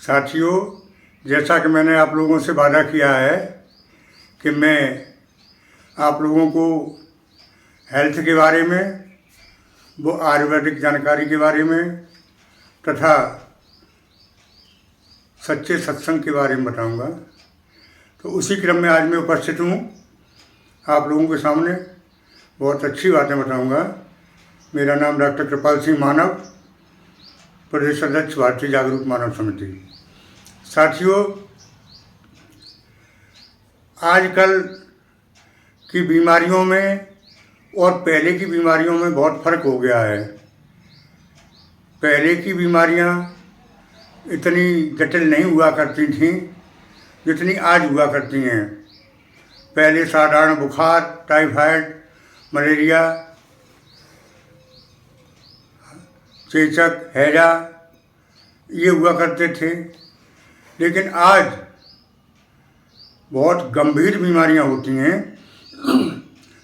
साथियों, जैसा कि मैंने आप लोगों से वादा किया है कि मैं आप लोगों को हेल्थ के बारे में, वो आयुर्वेदिक जानकारी के बारे में तथा सच्चे सत्संग के बारे में बताऊंगा। तो उसी क्रम में आज मैं उपस्थित हूँ आप लोगों के सामने। बहुत अच्छी बातें बताऊंगा। मेरा नाम डॉक्टर कृपाल सिंह मानव, प्रदेश अध्यक्ष भारतीय जागरूक मानव समिति। साथियों, आजकल की बीमारियों में और पहले की बीमारियों में बहुत फ़र्क हो गया है। पहले की बीमारियां इतनी जटिल नहीं हुआ करती थीं जितनी आज हुआ करती हैं। पहले साधारण बुखार, टाइफाइड, मलेरिया, चेचक, हैजा ये हुआ करते थे, लेकिन आज बहुत गंभीर बीमारियां होती हैं,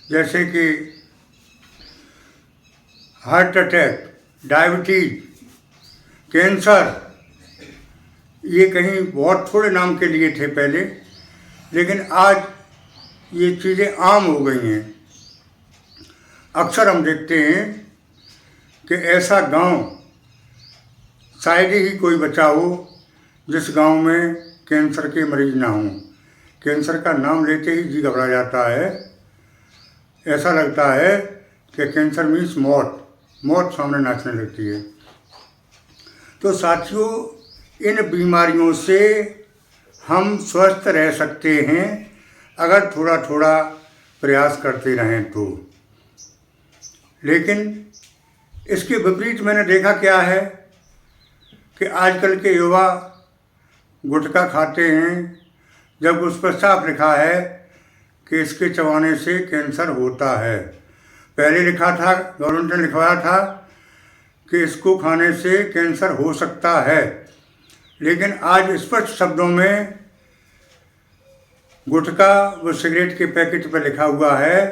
जैसे कि हार्ट अटैक, डायबिटीज, कैंसर। ये कहीं बहुत थोड़े नाम के लिए थे पहले, लेकिन आज ये चीज़ें आम हो गई हैं। अक्सर हम देखते हैं कि ऐसा गांव शायद ही कोई बचा हो जिस गांव में कैंसर के मरीज ना हों। कैंसर का नाम लेते ही जी घबरा जाता है। ऐसा लगता है कि कैंसर मीन्स मौत सामने नाचने लगती है। तो साथियों, इन बीमारियों से हम स्वस्थ रह सकते हैं अगर थोड़ा थोड़ा प्रयास करते रहें तो। लेकिन इसके विपरीत मैंने देखा क्या है कि आजकल के युवा गुटखा खाते हैं, जब उस पर साफ लिखा है कि इसके चबाने से कैंसर होता है। पहले लिखा था, गवर्नमेंट ने लिखवाया था कि इसको खाने से कैंसर हो सकता है, लेकिन आज स्पष्ट शब्दों में गुटखा व सिगरेट के पैकेट पर लिखा हुआ है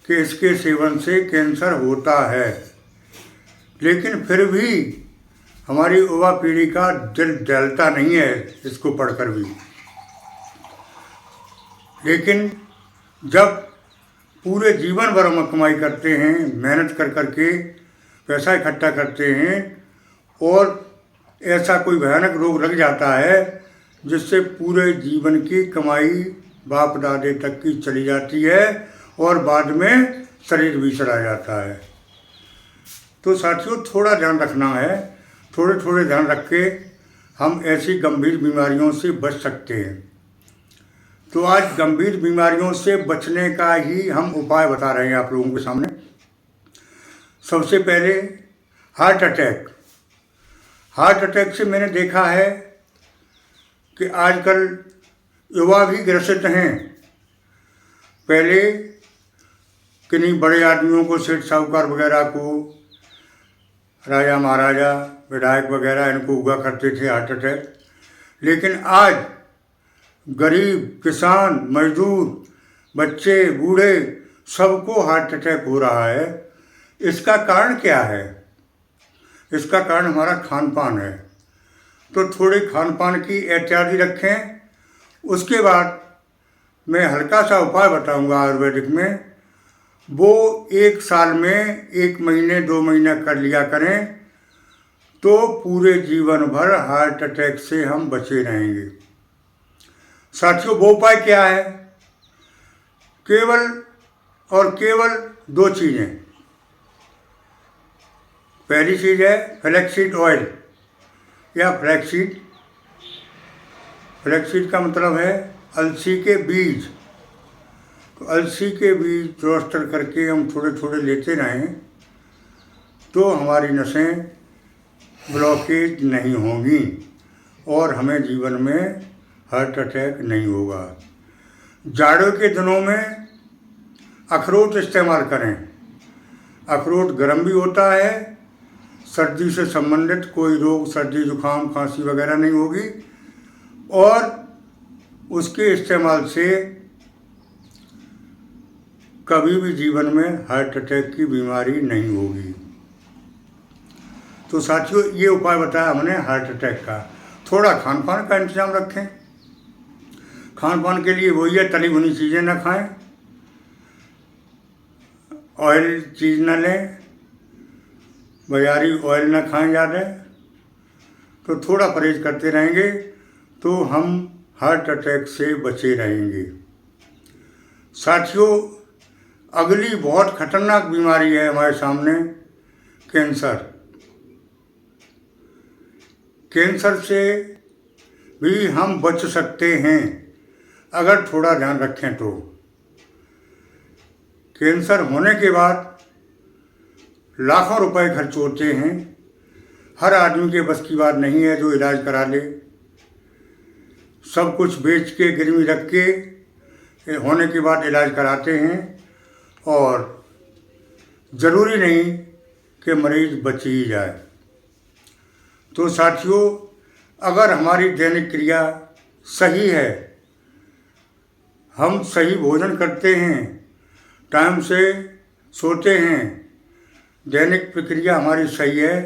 कि इसके सेवन से कैंसर होता है। लेकिन फिर भी हमारी युवा पीढ़ी का दिल दहलता नहीं है इसको पढ़कर भी। लेकिन जब पूरे जीवन भर हम कमाई करते हैं, मेहनत कर करके पैसा इकट्ठा करते हैं, और ऐसा कोई भयानक रोग लग जाता है जिससे पूरे जीवन की कमाई बाप दादे तक की चली जाती है और बाद में शरीर भी चला जाता है। तो साथियों, थोड़ा ध्यान रखना है। थोड़े थोड़े ध्यान रख के हम ऐसी गंभीर बीमारियों से बच सकते हैं। तो आज गंभीर बीमारियों से बचने का ही हम उपाय बता रहे हैं आप लोगों के सामने। सबसे पहले हार्ट अटैक। हार्ट अटैक से मैंने देखा है कि आजकल युवा भी ग्रसित हैं। पहले किन्हीं बड़े आदमियों को, सेठ साहूकार वगैरह को, राजा महाराजा, विधायक वगैरह, इनको हुआ करते थे हार्ट अटैक। लेकिन आज गरीब, किसान, मजदूर, बच्चे, बूढ़े, सबको हार्ट अटैक हो रहा है। इसका कारण क्या है? इसका कारण हमारा खान पान है। तो थोड़े खान पान की एहतियाती रखें। उसके बाद मैं हल्का सा उपाय बताऊंगा आयुर्वेदिक में। वो 1 साल में 1 महीने 2 महीने कर लिया करें, तो पूरे जीवन भर हार्ट अटैक से हम बचे रहेंगे। साथियों, वो उपाय क्या है? केवल और केवल 2 चीज़ें। पहली चीज़ है फ्लैक्सीड ऑयल या फ्लैक्सीड। फ्लैक्सीड का मतलब है अलसी के बीज। तो अलसी के बीज रोस्टर करके हम थोड़े थोड़े लेते रहें तो हमारी नसें ब्लॉकेज नहीं होंगी और हमें जीवन में हार्ट अटैक नहीं होगा। जाड़ों के दिनों में अखरोट इस्तेमाल करें। अखरोट गर्म भी होता है, सर्दी से संबंधित कोई रोग, सर्दी, जुकाम, खांसी वगैरह नहीं होगी, और उसके इस्तेमाल से कभी भी जीवन में हार्ट अटैक की बीमारी नहीं होगी। तो साथियों, ये उपाय बताया हमने हार्ट अटैक का। थोड़ा खान पान का इंतजाम रखें। खान पान के लिए वही है, तली भुनी चीज़ें ना खाएं, ऑयल चीज़ ना लें, बाजारी ऑयल ना खाएं ज़्यादा। तो थोड़ा परहेज करते रहेंगे तो हम हार्ट अटैक से बचे रहेंगे। साथियों, अगली बहुत खतरनाक बीमारी है हमारे सामने, कैंसर। कैंसर से भी हम बच सकते हैं अगर थोड़ा ध्यान रखें तो। कैंसर होने के बाद लाखों रुपए खर्च होते हैं। हर आदमी के बस की बात नहीं है जो इलाज करा ले। सब कुछ बेच के गिरवी रख के होने के बाद इलाज कराते हैं, और ज़रूरी नहीं कि मरीज बच ही जाए। तो साथियों, अगर हमारी दैनिक क्रिया सही है, हम सही भोजन करते हैं, टाइम से सोते हैं, दैनिक प्रक्रिया हमारी सही है,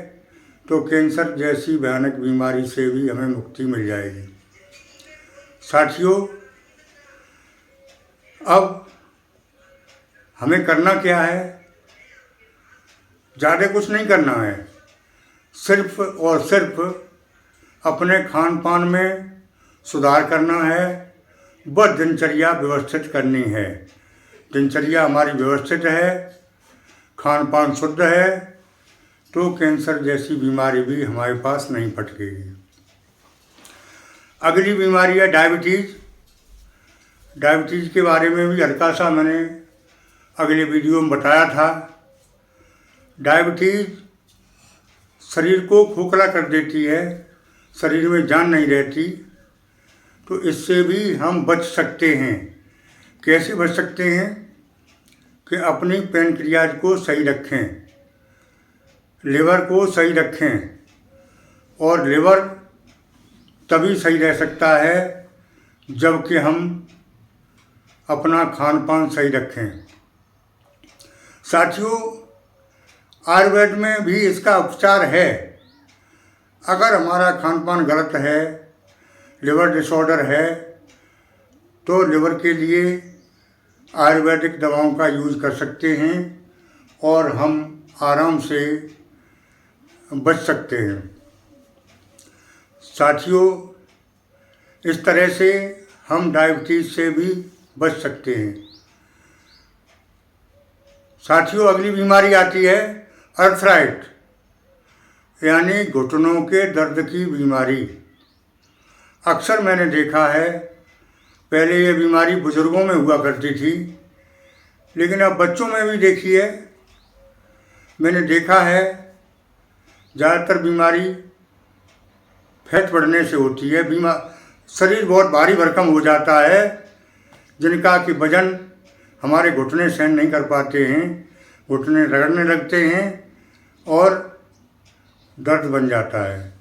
तो कैंसर जैसी भयानक बीमारी से भी हमें मुक्ति मिल जाएगी। साथियों, अब हमें करना क्या है? ज़्यादा कुछ नहीं करना है, सिर्फ और सिर्फ अपने खान पान में सुधार करना है, बस दिनचर्या व्यवस्थित करनी है। दिनचर्या हमारी व्यवस्थित है, खान पान शुद्ध है, तो कैंसर जैसी बीमारी भी हमारे पास नहीं फटकेगी। अगली बीमारी है डायबिटीज़। डायबिटीज़ के बारे में भी हल्का सा मैंने अगले वीडियो में बताया था। डायबिटीज़ शरीर को खोखला कर देती है, शरीर में जान नहीं रहती, तो इससे भी हम बच सकते हैं। कैसे बच सकते हैं? कि अपनी पैनक्रियाज को सही रखें, लिवर को सही रखें, और लिवर तभी सही रह सकता है जबकि हम अपना खान पान सही रखें। साथियों, आयुर्वेद में भी इसका उपचार है। अगर हमारा खान पान गलत है, लिवर डिसऑर्डर है, तो लिवर के लिए आयुर्वेदिक दवाओं का यूज़ कर सकते हैं और हम आराम से बच सकते हैं। साथियों, इस तरह से हम डायबिटीज़ से भी बच सकते हैं। साथियों, अगली बीमारी आती है अर्थराइट, यानी घुटनों के दर्द की बीमारी। अक्सर मैंने देखा है, पहले ये बीमारी बुजुर्गों में हुआ करती थी, लेकिन अब बच्चों में भी देखी है। मैंने देखा है ज़्यादातर बीमारी फैट बढ़ने से होती है। शरीर बहुत भारी भरकम हो जाता है, जिनका कि वजन हमारे घुटने सहन नहीं कर पाते हैं, घुटने रगड़ने लगते हैं और दर्द बन जाता है।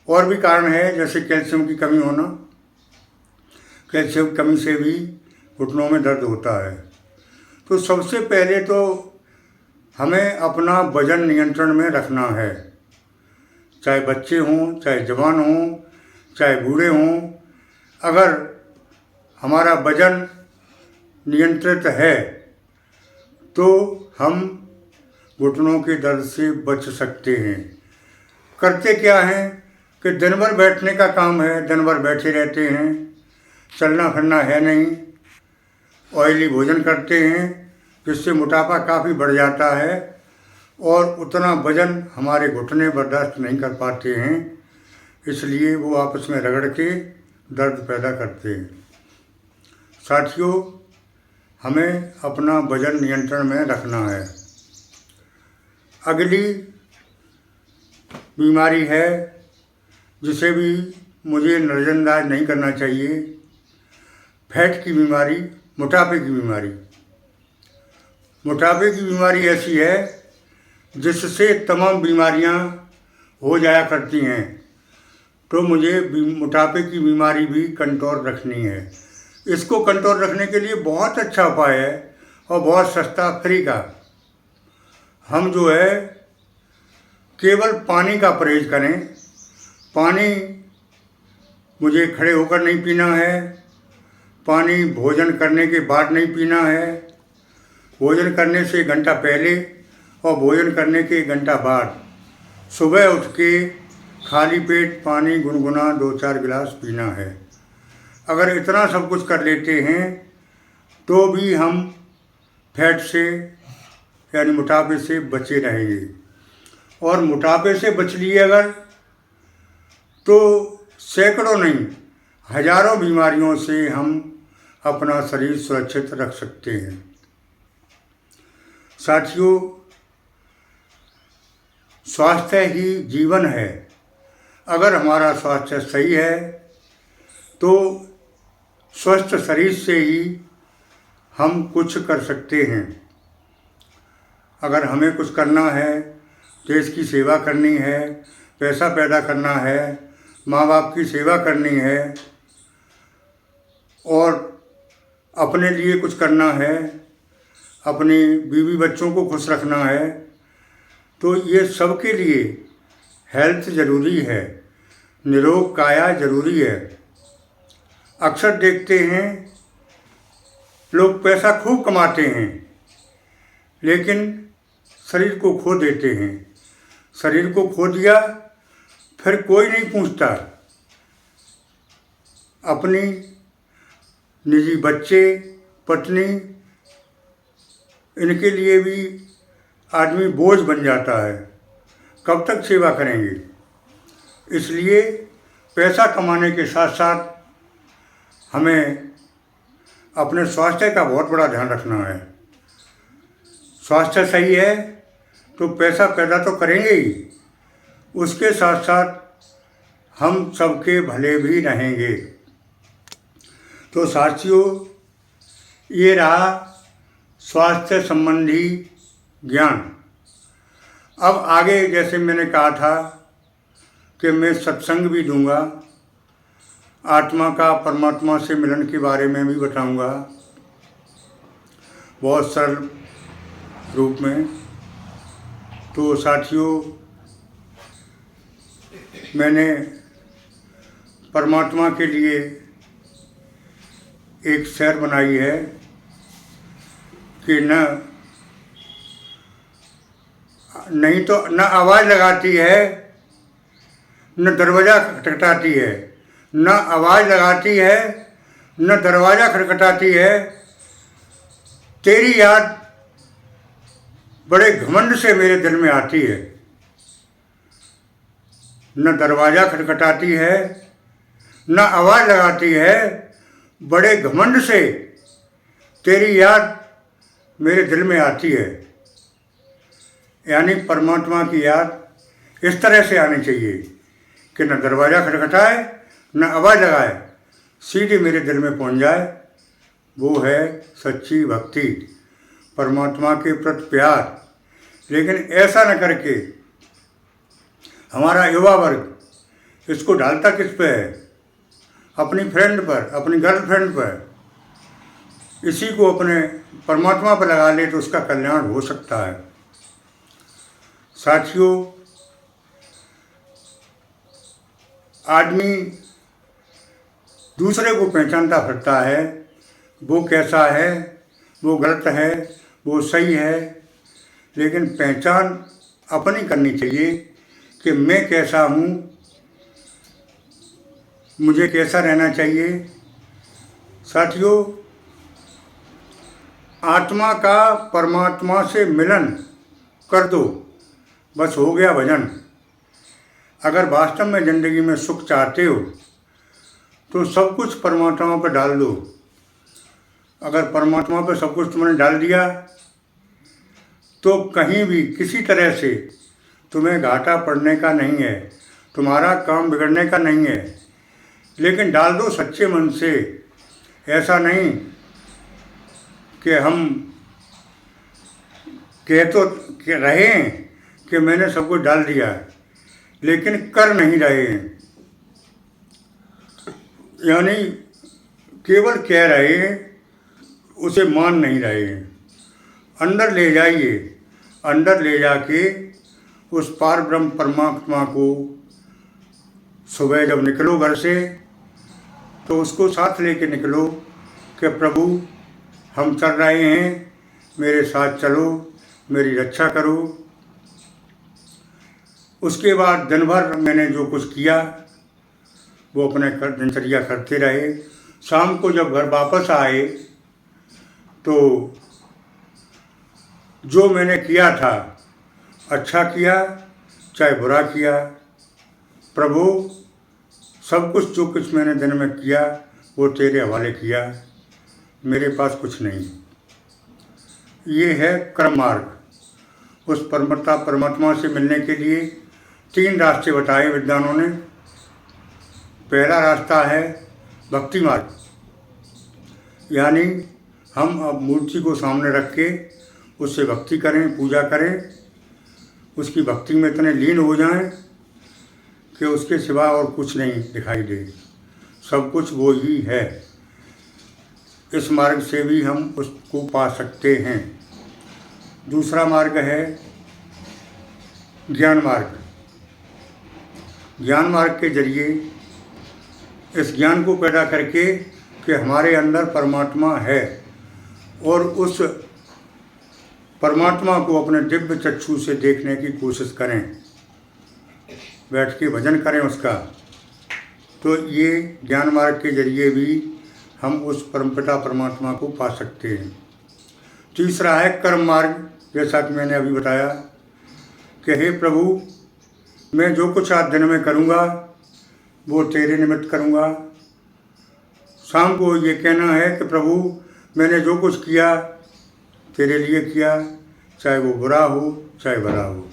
और भी कारण है, जैसे कैल्शियम की कमी होना। कैल्शियम की कमी से भी घुटनों में दर्द होता है। तो सबसे पहले तो हमें अपना वजन नियंत्रण में रखना है। चाहे बच्चे हों, चाहे जवान हों, चाहे बूढ़े हों, अगर हमारा वजन नियंत्रित है तो हम घुटनों के दर्द से बच सकते हैं। करते क्या हैं कि दिन भर बैठने का काम है, दिन भर बैठे रहते हैं, चलना फिरना है नहीं, ऑयली भोजन करते हैं, जिससे मोटापा काफ़ी बढ़ जाता है और उतना वजन हमारे घुटने बर्दाश्त नहीं कर पाते हैं, इसलिए वो आपस में रगड़ के दर्द पैदा करते हैं। साथियों, हमें अपना वजन नियंत्रण में रखना है। अगली बीमारी है जिसे भी मुझे नज़रअंदाज नहीं करना चाहिए, फैट की बीमारी, मोटापे की बीमारी। मोटापे की बीमारी ऐसी है जिससे तमाम बीमारियां हो जाया करती हैं, तो मुझे मोटापे की बीमारी भी कंट्रोल रखनी है। इसको कंट्रोल रखने के लिए बहुत अच्छा उपाय है और बहुत सस्ता, फ्री का। हम जो है केवल पानी का परहेज करें। पानी मुझे खड़े होकर नहीं पीना है, पानी भोजन करने के बाद नहीं पीना है, भोजन करने से 1 घंटा पहले और भोजन करने के 1 घंटा बाद सुबह उठ के खाली पेट पानी गुनगुना 2-4 गिलास पीना है। अगर इतना सब कुछ कर लेते हैं तो भी हम फैट से यानी मोटापे से बचे रहेंगे। और मोटापे से बच लिए अगर तो सैकड़ों नहीं हजारों बीमारियों से हम अपना शरीर सुरक्षित रख सकते हैं। साथियों, स्वास्थ्य ही जीवन है। अगर हमारा स्वास्थ्य सही है तो स्वस्थ शरीर से ही हम कुछ कर सकते हैं। अगर हमें कुछ करना है, देश की सेवा करनी है, पैसा पैदा करना है, माँ बाप की सेवा करनी है और अपने लिए कुछ करना है, अपनी बीवी बच्चों को खुश रखना है, तो ये सब के लिए हेल्थ ज़रूरी है, निरोग काया ज़रूरी है। अक्सर देखते हैं लोग पैसा खूब कमाते हैं लेकिन शरीर को खो देते हैं। शरीर को खो दिया फिर कोई नहीं पूछता। अपनी निजी बच्चे, पत्नी, इनके लिए भी आदमी बोझ बन जाता है। कब तक सेवा करेंगे? इसलिए पैसा कमाने के साथ साथ हमें अपने स्वास्थ्य का बहुत बड़ा ध्यान रखना है। स्वास्थ्य सही है तो पैसा पैदा तो करेंगे ही, उसके साथ साथ हम सबके भले भी रहेंगे। तो साथियों, ये रहा स्वास्थ्य संबंधी ज्ञान। अब आगे जैसे मैंने कहा था कि मैं सत्संग भी दूंगा, आत्मा का परमात्मा से मिलन के बारे में भी बताऊंगा बहुत सरल रूप में। तो साथियों, मैंने परमात्मा के लिए एक शेर बनाई है कि नहीं तो न आवाज़ लगाती है, न दरवाज़ा खटखटाती है, न आवाज़ लगाती है, न दरवाज़ा खटखटाती है, तेरी याद बड़े घमंड से मेरे दिल में आती है। न दरवाज़ा खटखटाती है, न आवाज़ लगाती है, बड़े घमंड से तेरी याद मेरे दिल में आती है। यानी परमात्मा की याद इस तरह से आनी चाहिए कि न दरवाज़ा खटखटाए, न आवाज़ लगाए, सीधे मेरे दिल में पहुंच जाए। वो है सच्ची भक्ति, परमात्मा के प्रति प्यार। लेकिन ऐसा न करके हमारा युवा वर्ग इसको डालता किस पे है? अपनी फ्रेंड पर, अपनी गर्लफ्रेंड पर। इसी को अपने परमात्मा पर लगा ले तो उसका कल्याण हो सकता है। साथियों, आदमी दूसरे को पहचानता फिरता है, वो कैसा है, वो गलत है, वो सही है, लेकिन पहचान अपनी करनी चाहिए कि मैं कैसा हूँ, मुझे कैसा रहना चाहिए। साथियों, आत्मा का परमात्मा से मिलन कर दो, बस हो गया भजन। अगर वास्तव में ज़िंदगी में सुख चाहते हो तो सब कुछ परमात्मा पर डाल दो। अगर परमात्मा पर सब कुछ तुमने डाल दिया तो कहीं भी किसी तरह से तुम्हें घाटा पड़ने का नहीं है, तुम्हारा काम बिगड़ने का नहीं है। लेकिन डाल दो सच्चे मन से। ऐसा नहीं कि हम कह तो रहें कि मैंने सब कुछ डाल दिया लेकिन कर नहीं रहे हैं, यानी केवल कह रहे हैं, उसे मान नहीं रहे हैं। अंदर ले जाइए, अंदर ले जाके उस पार ब्रह्म परमात्मा को सुबह जब निकलो घर से तो उसको साथ लेके निकलो कि प्रभु हम चल रहे हैं, मेरे साथ चलो, मेरी रक्षा करो। उसके बाद दिन भर मैंने जो कुछ किया वो अपने दिनचर्या करते रहे। शाम को जब घर वापस आए तो जो मैंने किया था, अच्छा किया चाहे बुरा किया, प्रभु सब कुछ जो कुछ मैंने दिन में किया वो तेरे हवाले किया, मेरे पास कुछ नहीं। ये है कर्म मार्ग। उस परमात्मा से मिलने के लिए 3 रास्ते बताए विद्वानों ने। पहला रास्ता है भक्ति मार्ग, यानी हम अब मूर्ति को सामने रख के उससे भक्ति करें, पूजा करें, उसकी भक्ति में इतने लीन हो जाएं कि उसके सिवा और कुछ नहीं दिखाई दे, सब कुछ वो ही है। इस मार्ग से भी हम उसको पा सकते हैं। दूसरा मार्ग है ज्ञान मार्ग। ज्ञान मार्ग के जरिए इस ज्ञान को पैदा करके कि हमारे अंदर परमात्मा है और उस परमात्मा को अपने दिव्य चक्षु से देखने की कोशिश करें, बैठ के भजन करें उसका। तो ये ज्ञान मार्ग के जरिए भी हम उस परमपिता परमात्मा को पा सकते हैं। तीसरा है कर्म मार्ग, जैसा कि मैंने अभी बताया कि हे प्रभु मैं जो कुछ आज दिन में करूँगा वो तेरे निमित्त करूँगा। शाम को ये कहना है कि प्रभु मैंने जो कुछ किया तेरे लिए किया, चाहे वो बुरा हो चाहे भला हो,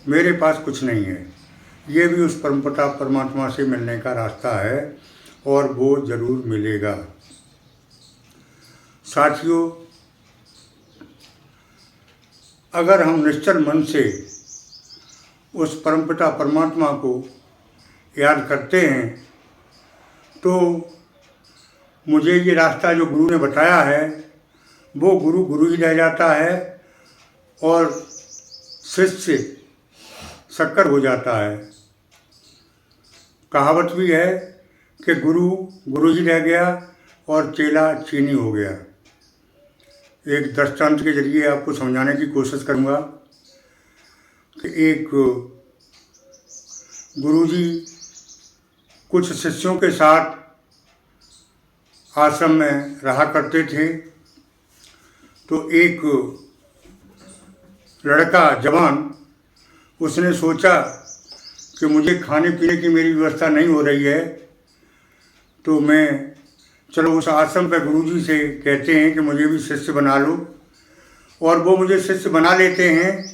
मेरे पास कुछ नहीं है। ये भी उस परमपिता परमात्मा से मिलने का रास्ता है और वो ज़रूर मिलेगा। साथियों, अगर हम निश्चल मन से उस परमपिता परमात्मा को याद करते हैं तो मुझे ये रास्ता जो गुरु ने बताया है वो गुरु ही रह जाता है और शिष्य शक्कर हो जाता है। कहावत भी है कि गुरु ही रह गया और चेला चीनी हो गया। एक दृष्टांत के जरिए आपको समझाने की कोशिश करूँगा कि एक गुरुजी कुछ शिष्यों के साथ आश्रम में रहा करते थे। तो एक लड़का जवान, उसने सोचा कि मुझे खाने पीने की मेरी व्यवस्था नहीं हो रही है, तो मैं चलो उस आश्रम पे गुरुजी से कहते हैं कि मुझे भी शिष्य बना लो, और वो मुझे शिष्य बना लेते हैं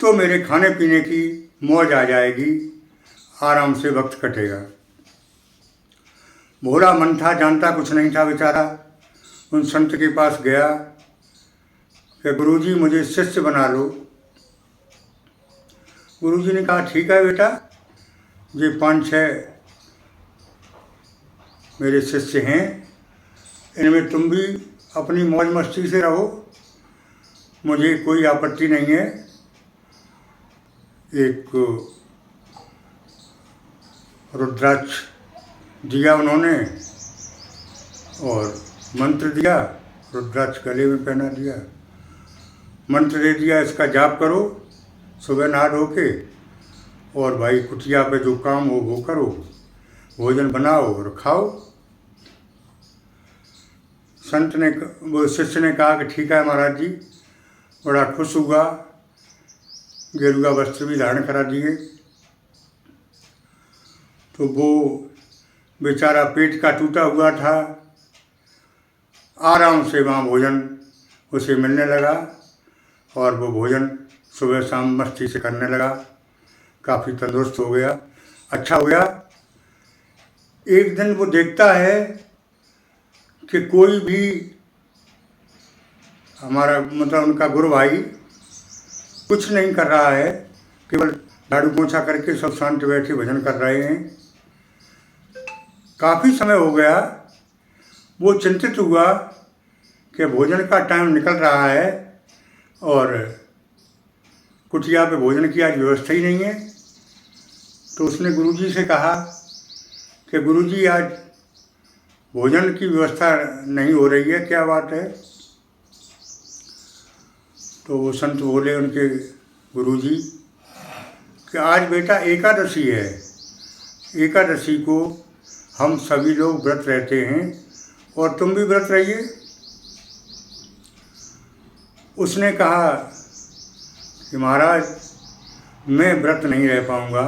तो मेरे खाने पीने की मौज आ जाएगी, आराम से वक्त कटेगा। भोला मन था, जानता कुछ नहीं था बेचारा। उन संत के पास गया कि गुरुजी मुझे शिष्य बना लो। गुरुजी ने कहा ठीक है बेटा, ये 5-6 मेरे शिष्य हैं, इनमें तुम भी अपनी मौज मस्ती से रहो, मुझे कोई आपत्ति नहीं है। एक रुद्राक्ष दिया उन्होंने और मंत्र दिया, रुद्राक्ष गले में पहना दिया, मंत्र दे दिया इसका जाप करो सुबह नहा धो के, और भाई कुटिया पे जो काम हो वो करो, भोजन बनाओ और खाओ। संत ने, वो शिष्य ने कहा कि ठीक है महाराज जी। बड़ा खुश हुआ, गेरुआ वस्त्र भी धारण करा दिए। तो वो बेचारा पेट का टूटा हुआ था, आराम से वहाँ भोजन उसे मिलने लगा और वो भोजन सुबह शाम मस्ती से करने लगा, काफ़ी तंदुरुस्त हो गया, अच्छा हो गया। एक दिन वो देखता है कि कोई भी हमारा मतलब उनका गुरु भाई कुछ नहीं कर रहा है, केवल झाड़ू पोंछा करके सब शांत बैठे भजन कर रहे हैं। काफ़ी समय हो गया, वो चिंतित हुआ कि भोजन का टाइम निकल रहा है और कुटिया पे भोजन की आज व्यवस्था ही नहीं है। तो उसने गुरुजी से कहा कि गुरुजी आज भोजन की व्यवस्था नहीं हो रही है, क्या बात है। तो वो संत बोले उनके गुरुजी कि आज बेटा एकादशी है, एकादशी को हम सभी लोग व्रत रहते हैं और तुम भी व्रत रहिए। उसने कहा कि महाराज मैं व्रत नहीं रह पाऊँगा,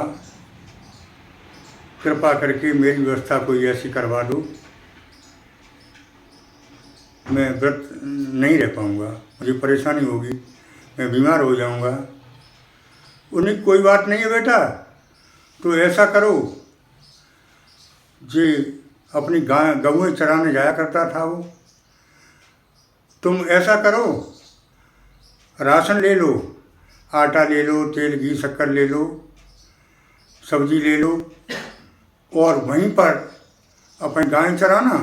कृपा करके मेरी व्यवस्था कोई ऐसी करवा दो, मैं व्रत नहीं रह पाऊँगा, मुझे परेशानी होगी, मैं बीमार हो जाऊँगा। उन्हें कोई बात नहीं है बेटा, तो ऐसा करो, जी अपनी गऊँ चराने जाया करता था वो, तुम ऐसा करो राशन ले लो, आटा ले लो, तेल घी शक्कर ले लो, सब्जी ले लो और वहीं पर अपनी गाय चराना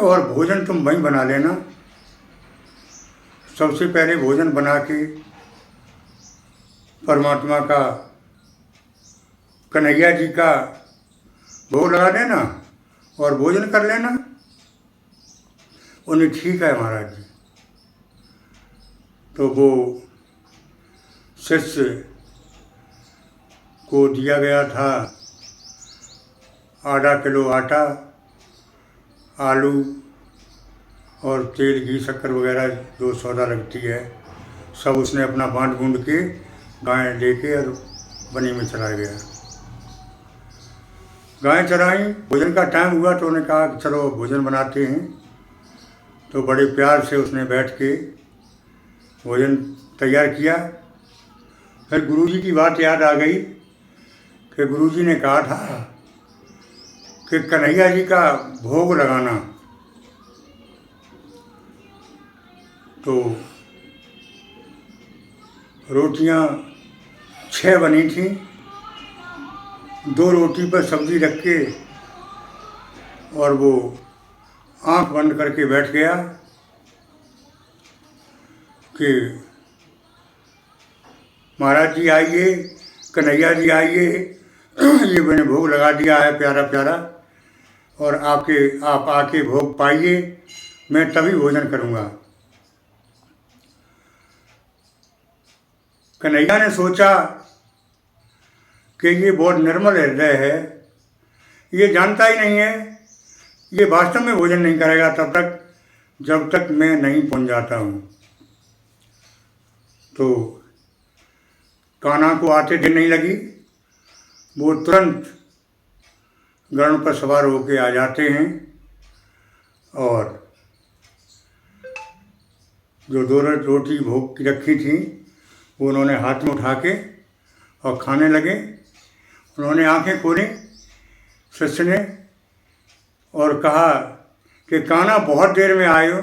और भोजन तुम वहीं बना लेना। सबसे पहले भोजन बना के परमात्मा का, कन्हैया जी का भोग लगा देना और भोजन कर लेना। उन्हें ठीक है महाराज जी। तो वो शिष्य को दिया गया था आधा किलो आटा, आलू और तेल घी शक्कर वगैरह जो सौदा लगती है, सब उसने अपना बांट बूंद के गाय लेके और बनी में चला गया। गाय चराई, भोजन का टाइम हुआ तो उन्होंने कहा कि चलो भोजन बनाते हैं। तो बड़े प्यार से उसने बैठ के भोजन तैयार किया। फिर गुरुजी की बात याद आ गई कि गुरुजी ने कहा था कि कन्हैया जी का भोग लगाना। तो रोटियां 6 बनी थीं, 2 रोटी पर सब्जी रख के और वो आंख बंद करके बैठ गया कि महाराज जी आइए, कन्हैया जी आइए, ये मैंने भोग लगा दिया है प्यारा प्यारा, और आप आके भोग पाइए, मैं तभी भोजन करूँगा। कन्हैया ने सोचा कि ये बहुत निर्मल हृदय है, ये जानता ही नहीं है, ये वास्तव में भोजन नहीं करेगा तब तक जब तक मैं नहीं पहुंच जाता हूँ। तो कान्हा को आते देर नहीं लगी, वो तुरंत गरुड़ पर सवार होके आ जाते हैं और जो 2 रोटी भोग की रखी थी वो उन्होंने हाथ में उठा के और खाने लगे। उन्होंने आंखें खोली शिष्य ने और कहा कि कान्हा बहुत देर में आए हो,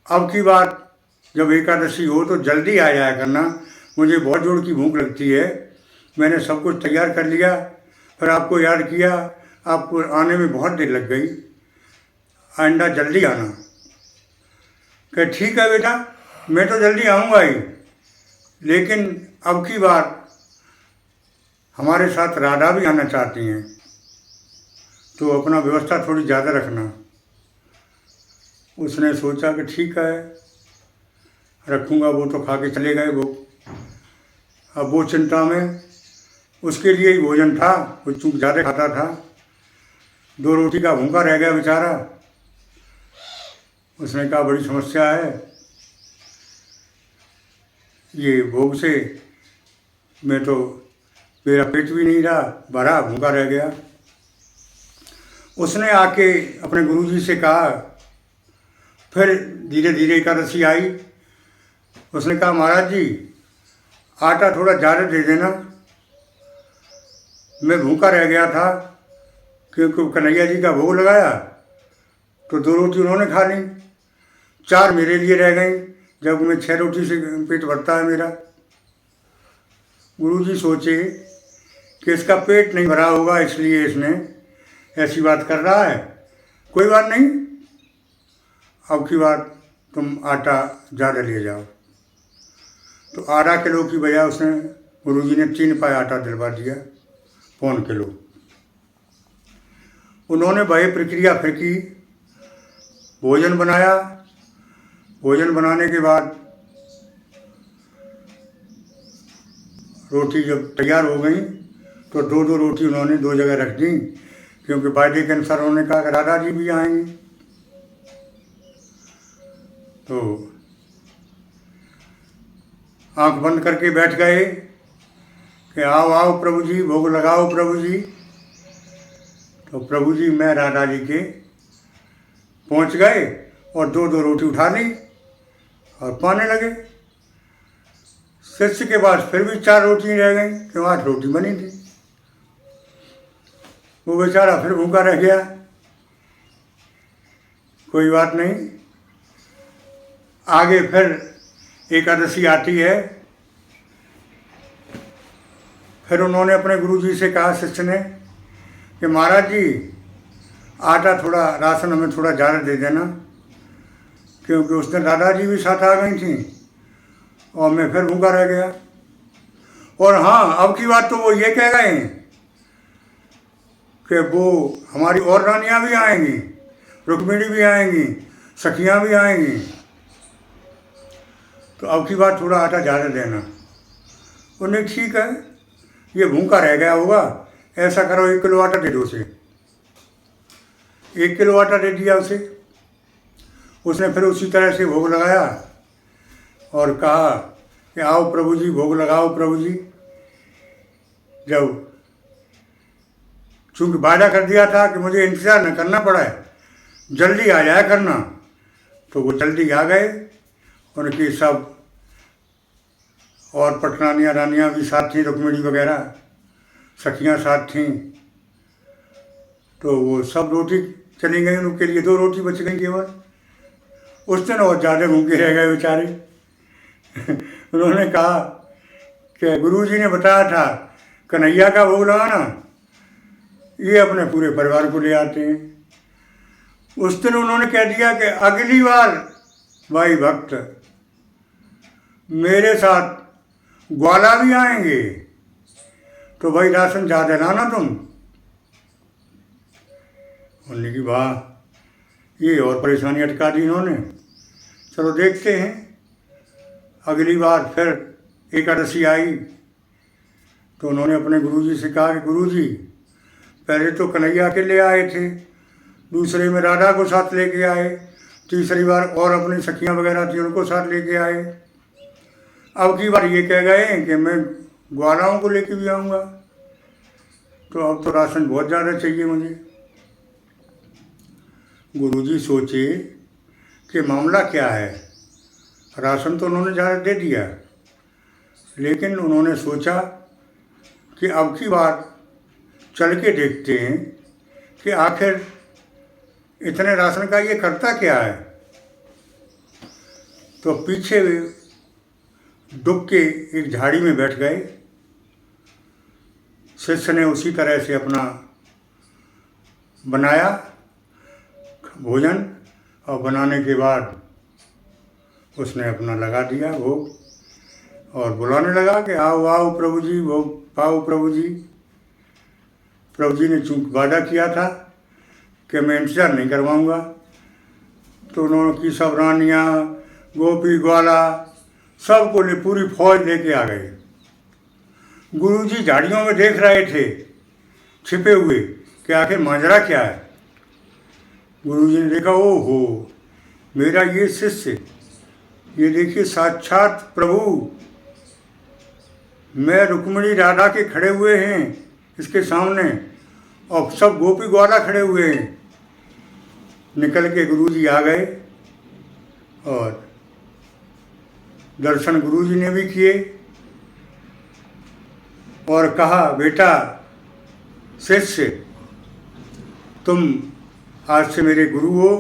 अब की बात जब एकादशी हो तो जल्दी आ जाया करना, मुझे बहुत जोर की भूख लगती है, मैंने सब कुछ तैयार कर लिया, फिर आपको याद किया, आपको आने में बहुत देर लग गई, आइंदा जल्दी आना। कि ठीक है बेटा, मैं तो जल्दी आऊँगा ही, लेकिन अब की बार हमारे साथ राधा भी आना चाहती हैं, तो अपना व्यवस्था थोड़ी ज़्यादा रखना। उसने सोचा कि ठीक है रखूँगा, वो तो खा के चले गए वो। अब वो चिंता में, उसके लिए ही भोजन था, वो चूँक ज़्यादा खाता था, 2 रोटी का भूखा रह गया बेचारा। उसने कहा बड़ी समस्या है, ये भोग से मैं तो, मेरा पेट भी नहीं रहा, भरा भूखा रह गया। उसने आके अपने गुरुजी से कहा, फिर धीरे धीरे एकादशी आई। उसने कहा महाराज जी आटा थोड़ा ज़्यादा दे देना, मैं भूखा रह गया था, क्योंकि कन्हैया जी का भोग लगाया तो 2 रोटी उन्होंने खा ली, 4 मेरे लिए रह गई, जब मैं 6 रोटी से पेट भरता है मेरा। गुरुजी सोचे कि इसका पेट नहीं भरा होगा, इसलिए इसने ऐसी बात कर रहा है, कोई बात नहीं, अब की बार तुम आटा ज़्यादा ले जाओ। तो आधा किलो की बजाय उसने, गुरुजी ने 3 पाई आटा दिलवा दिया, 1.25 किलो। उन्होंने वही प्रक्रिया फिर की, भोजन बनाया। भोजन बनाने के बाद रोटी जब तैयार हो गई तो दो दो रोटी उन्होंने दो जगह रख दी, क्योंकि वायदे के अनुसार उन्होंने कहा कि राधा जी भी आएंगे। तो आंख बंद करके बैठ गए कि आओ आओ प्रभु जी, भोग लगाओ प्रभु जी। तो प्रभु जी मैं राधा जी के पहुंच गए और दो दो रोटी उठा ली और पाने लगे। शिष्य के पास फिर भी 4 रोटी रह गई, क्यों 8 रोटी बनी थी। वो बेचारा फिर भूखा रह गया। कोई बात नहीं, आगे फिर एकादशी आती है। फिर उन्होंने अपने गुरु जी से कहा, शिष्य ने, कि महाराज जी आटा थोड़ा, राशन हमें थोड़ा ज़्यादा दे देना, क्योंकि उस दिन राधा जी भी साथ आ गई थी और मैं फिर भूखा रह गया। और हाँ, अब की बात तो वो ये कह गए कि वो हमारी और रानियाँ भी आएंगी, रुक्मिणी भी आएंगी, सखियाँ भी आएंगी, तो अब की बात थोड़ा आटा ज़्यादा देना। उन्हें ठीक है, ये भूखा रह गया होगा, ऐसा करो 1 किलो आटा दे दो उसे। 1 किलो आटा दे दिया उसे। उसने फिर उसी तरह से भोग लगाया और कहा कि आओ प्रभु जी, भोग लगाओ प्रभु जी। जब चूँकि वादा कर दिया था कि मुझे इंतज़ार न करना पड़ा है, जल्दी आ जाया करना, तो वो जल्दी आ गए। उनकी सब और पटरानियाँ रानियाँ भी साथ थीं, रुक्मिणी वगैरह सखियाँ साथ थीं। तो वो सब रोटी चली गई, उनके लिए 2 रोटी बच गई केवल। उस दिन और ज़्यादा भूखे रह गए बेचारे। उन्होंने कहा कि गुरुजी ने बताया था कन्हैया का भोग लगाना, ये अपने पूरे परिवार को ले आते हैं। उस दिन उन्होंने कह दिया कि अगली बार भाई भक्त मेरे साथ ग्वाला भी आएंगे, तो भाई राशन ज़्यादा लाना तुम। उन्होंने की वाह, ये और परेशानी अटका दी इन्होंने। चलो देखते हैं। अगली बार फिर एकादशी आई तो उन्होंने अपने गुरुजी से कहा कि गुरुजी, पहले तो कन्हैया के ले आए थे, दूसरे में राधा को साथ लेके आए, तीसरी बार और अपनी सखियाँ वगैरह थी उनको साथ लेके आए। अब की बार ये कह गए कि मैं ग्वालाओं को लेके भी आऊँगा, तो अब तो राशन बहुत ज़्यादा चाहिए मुझे। गुरुजी सोचे कि मामला क्या है। राशन तो उन्होंने ज़्यादा दे दिया, लेकिन उन्होंने सोचा कि अब की बार चल के देखते हैं कि आखिर इतने राशन का ये करता क्या है। तो पीछे डुब के एक झाड़ी में बैठ गए। शिष्य ने उसी तरह से अपना बनाया भोजन, और बनाने के बाद उसने अपना लगा दिया भोग और बुलाने लगा कि आओ आओ प्रभु जी, भोग पाओ प्रभु जी। प्रभु जी ने चूँकि वादा किया था कि मैं इंतज़ार नहीं करवाऊँगा, तो उन्होंने की सब रानियाँ, गोपी ग्वाला सबको ले पूरी फौज लेके आ गए। गुरुजी झाड़ियों में देख रहे थे छिपे हुए कि आखिर माजरा क्या है। गुरुजी ने देखा, ओहो मेरा ये शिष्य, ये देखिए साक्षात प्रभु, मैं रुक्मिणी राधा के खड़े हुए हैं इसके सामने और सब गोपी ग्वाला खड़े हुए हैं। निकल के गुरुजी आ गए और दर्शन गुरुजी ने भी किए और कहा, बेटा शिष्य, तुम आज से मेरे गुरु हो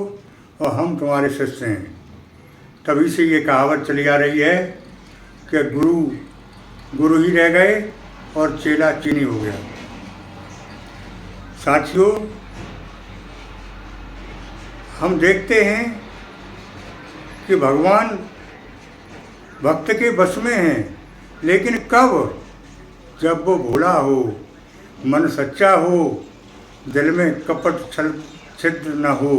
और हम तुम्हारे शिष्य हैं। तभी से ये कहावत चली आ रही है कि गुरु गुरु ही रह गए और चेला चीनी हो गया। साथियों, हम देखते हैं कि भगवान भक्त के बस में हैं, लेकिन कब? जब वो भोला हो, मन सच्चा हो, दिल में कपट छल छिद्र न हो।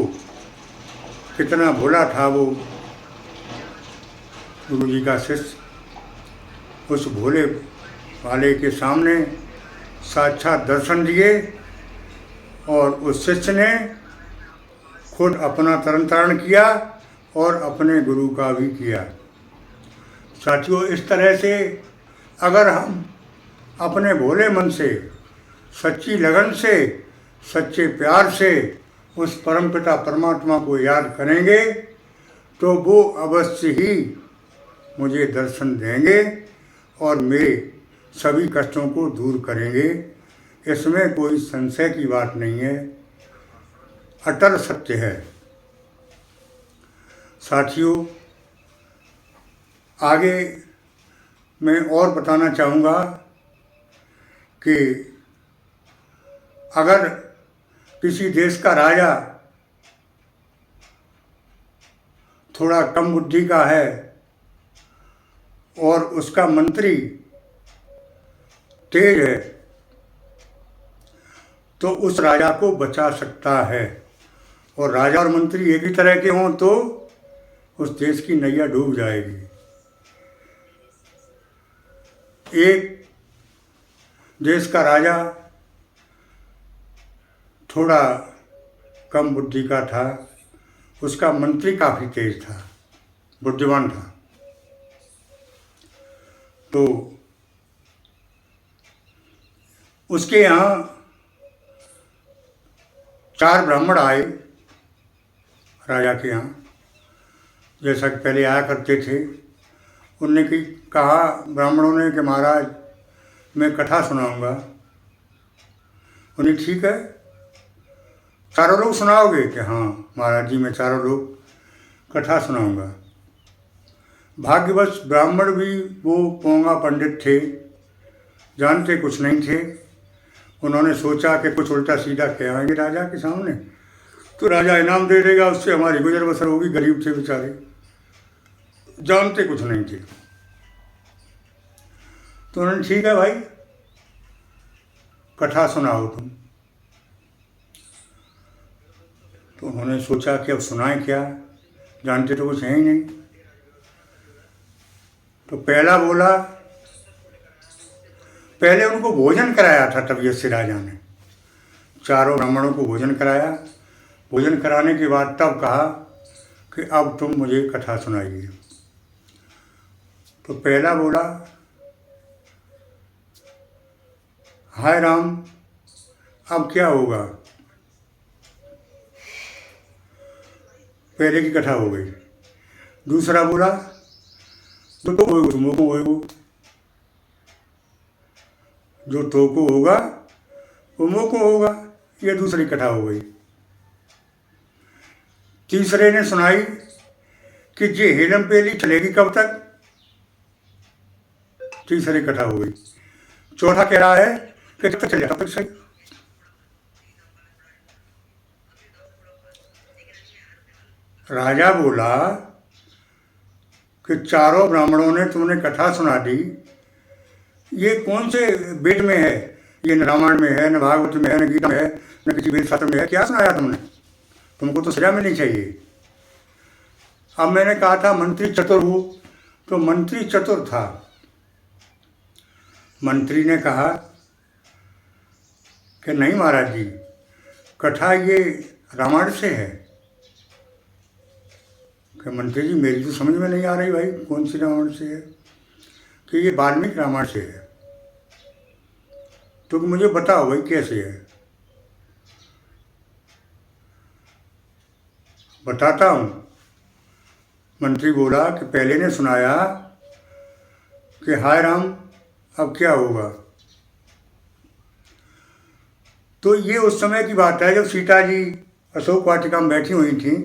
कितना भोला था वो गुरु जी का शिष्य। उस भोले वाले के सामने साक्षात दर्शन दिए और उस शिष्य ने खुद अपना तरन तारण किया और अपने गुरु का भी किया। साथियों, इस तरह से अगर हम अपने भोले मन से, सच्ची लगन से, सच्चे प्यार से उस परमपिता परमात्मा को याद करेंगे तो वो अवश्य ही मुझे दर्शन देंगे और मेरे सभी कष्टों को दूर करेंगे। इसमें कोई संशय की बात नहीं है, अटल सत्य है। साथियों, आगे मैं और बताना चाहूँगा कि अगर किसी देश का राजा थोड़ा कम बुद्धि का है और उसका मंत्री तेज है तो उस राजा को बचा सकता है। और राजा और मंत्री एक ही तरह के हों तो उस देश की नैया डूब जाएगी। एक देश का राजा थोड़ा कम बुद्धि का था, उसका मंत्री काफ़ी तेज था, बुद्धिमान था। तो उसके यहाँ 4 ब्राह्मण आए राजा के यहाँ, जैसा कि पहले आया करते थे। उनने कहा ब्राह्मणों ने कि महाराज मैं कथा सुनाऊंगा। उन्हें ठीक है, चारों लोग सुनाओगे? कि हाँ महाराज जी, मैं चारों लोग कथा सुनाऊंगा। भाग्यवश ब्राह्मण भी वो पोंगा पंडित थे, जानते कुछ नहीं थे। उन्होंने सोचा कि कुछ उल्टा सीधा कहेंगे राजा के सामने तो राजा इनाम दे देगा, उससे हमारी गुजर बसर होगी। गरीब थे बेचारे, जानते कुछ नहीं थे। तो उन्होंने ठीक है भाई, कथा सुनाओ तुम। तो उन्होंने सोचा कि अब सुनाएं क्या, जानते तो कुछ है ही नहीं। तो पहला बोला, पहले उनको भोजन कराया था तबीयत से राजा ने, चारों ब्राह्मणों को भोजन कराया। भोजन कराने के बाद तब कहा कि अब तुम मुझे कथा सुनाइए। तो पहला बोला, हाय राम, अब क्या होगा? पहले की कथा हो गई। दूसरा बोला, जो तो होएगो तुम को होएगो, जो तो को होगा वो मोह को होगा। ये दूसरी कथा हो गई। तीसरे ने सुनाई कि जे हेलम पेली चलेगी कब तक। तीसरी कथा हो गई। चौथा कह रहा है कि जब तक चले तब तक सही। राजा बोला कि चारों ब्राह्मणों ने तुमने कथा सुना दी, ये कौन से वेद में है? ये न रामायण में है, न भागवत में है, न गीता में है, न किसी वेद शास्त्र में है। क्या सुनाया तुमने? तुमको तो सजा मिलनी चाहिए। अब मैंने कहा था मंत्री चतुर हो, तो मंत्री चतुर था। मंत्री ने कहा कि नहीं महाराज जी, कथा ये रामायण से है। कि मंत्री जी मेरी तो समझ में नहीं आ रही भाई, कौन सी रामायण से है? कि ये वाल्मीकि रामायण से है। तो मुझे बताओ भाई कैसे है। बताता हूँ। मंत्री बोला कि पहले ने सुनाया कि हाय राम, अब क्या होगा। तो ये उस समय की बात है जब सीता जी अशोक वाटिका में बैठी हुई थी।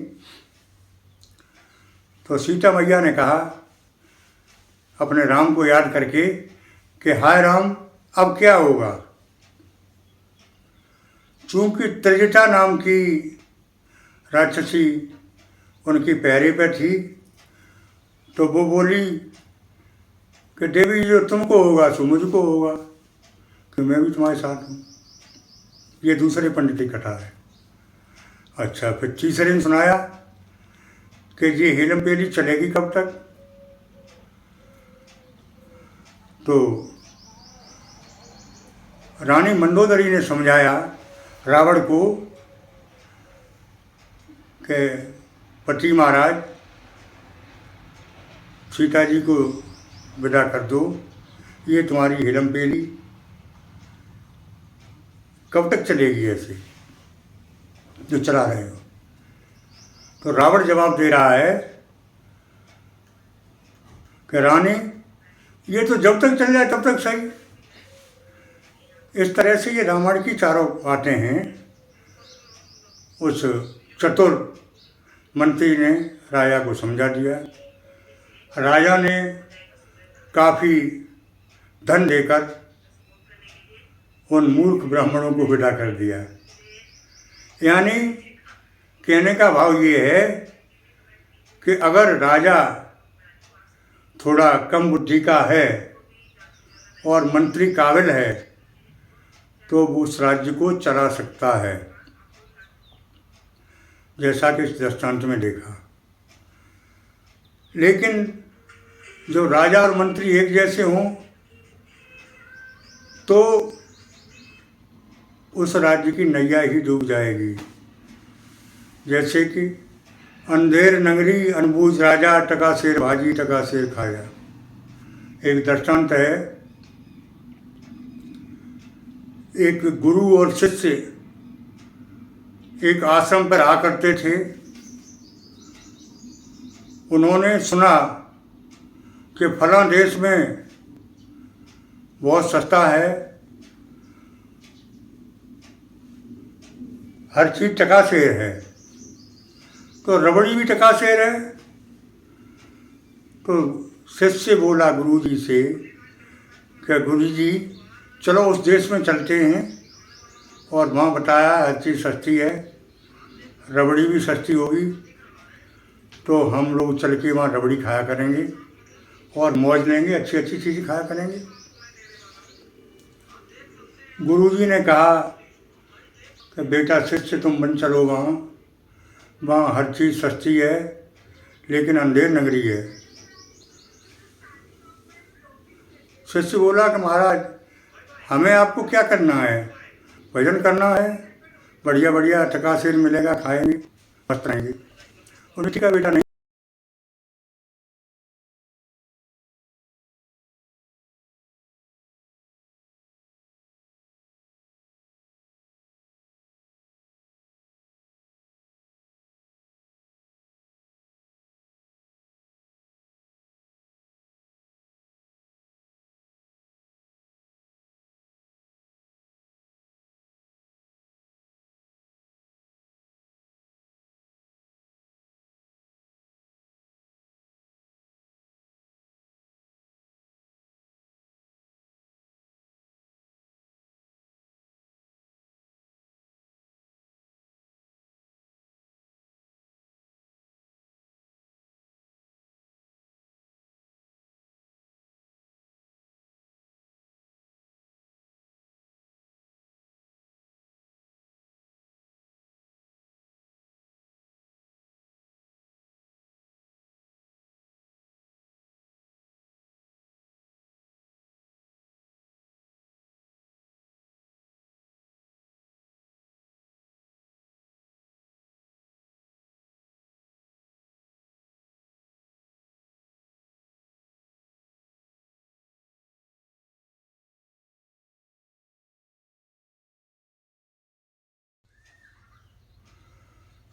तो सीता मैया ने कहा अपने राम को याद करके कि हाय राम, अब क्या होगा। चूंकि त्रिजटा नाम की राक्षसी उनकी पैरे पर थी, तो वो बोली कि देवी जो तुमको होगा सो मुझको होगा, कि मैं भी तुम्हारे साथ हूँ। ये दूसरे पंडित की कथा है। अच्छा, फिर तीसरे ने सुनाया कि ये हेलम पेली चलेगी कब तक। तो रानी मंदोदरी ने समझाया रावण को कि पति महाराज, सीता जी को विदा कर दो, ये तुम्हारी हेलम पेली कब तक चलेगी ऐसे जो चला रहे हो। तो रावण जवाब दे रहा है कि रानी, ये तो जब तक चल जाए तब तक सही। इस तरह से ये रामायण की चारों बातें हैं। उस चतुर मंत्री ने राजा को समझा दिया। राजा ने काफ़ी धन देकर उन मूर्ख ब्राह्मणों को विदा कर दिया। यानी कहने का भाव ये है कि अगर राजा थोड़ा कम बुद्धि का है और मंत्री काबिल है तो वो उस राज्य को चला सकता है, जैसा कि इस दृष्टांत में देखा। लेकिन जो राजा और मंत्री एक जैसे हों तो उस राज्य की नैया ही डूब जाएगी। जैसे कि अंधेर नगरी अनबूझ राजा, टका शेर भाजी टका शेर खाया। एक दृष्टांत है, एक गुरु और शिष्य एक आश्रम पर रहा करते थे। उन्होंने सुना कि फलां देश में बहुत सस्ता है, हर चीज़ टका शेर है, तो रबड़ी भी टका शेर है। तो शिष्य बोला गुरु जी से कि गुरु जी चलो उस देश में चलते हैं, और वहाँ बताया हर चीज़ सस्ती है, रबड़ी भी सस्ती होगी, तो हम लोग चल के वहाँ रबड़ी खाया करेंगे और मौज लेंगे, अच्छी अच्छी चीज़ें खाया करेंगे। गुरुजी ने कहा कि बेटा शिष्य तुम बन चलो वहाँ हर चीज़ सस्ती है लेकिन अंधेर नगरी है। शिष्य बोला कि महाराज हमें आपको क्या करना है, भजन करना है, बढ़िया बढ़िया टका शेर मिलेगा, खाएंगे, मस्त रहेंगे। उन्होंने ठीक है बेटा, नहीं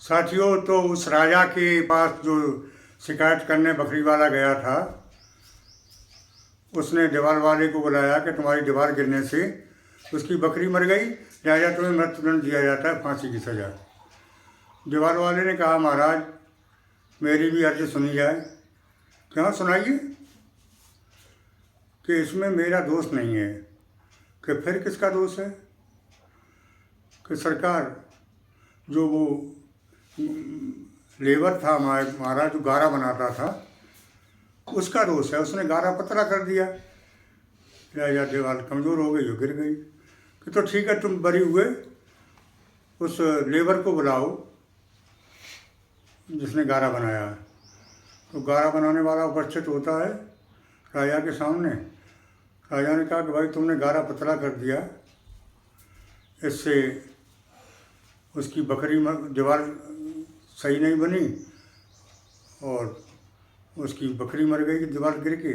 साथियों, तो उस राजा के पास जो शिकायत करने बकरी वाला गया था, उसने दीवार वाले को बुलाया कि तुम्हारी दीवार गिरने से उसकी बकरी मर गई, लिहाजा तुम्हें मृत्युदंड दिया जाता है, फांसी की सजा। दीवार वाले ने कहा महाराज मेरी भी अर्ज सुनी जाए। क्या सुनाइए। कि इसमें मेरा दोष नहीं है। कि फिर किसका दोष है। कि सरकार जो वो लेबर था हमारा जो गारा बनाता था उसका दोष है, उसने गारा पतला कर दिया, लिहाजा दीवार कमज़ोर हो गई, गिर गई। कि तो ठीक है तुम बरी हुए, उस लेबर को बुलाओ जिसने गारा बनाया। तो गारा बनाने वाला उपस्थित होता है राजा के सामने। राजा ने कहा कि भाई तुमने गारा पतला कर दिया, इससे उसकी बकरी दीवार सही नहीं बनी और उसकी बकरी मर गई दीवार गिर के,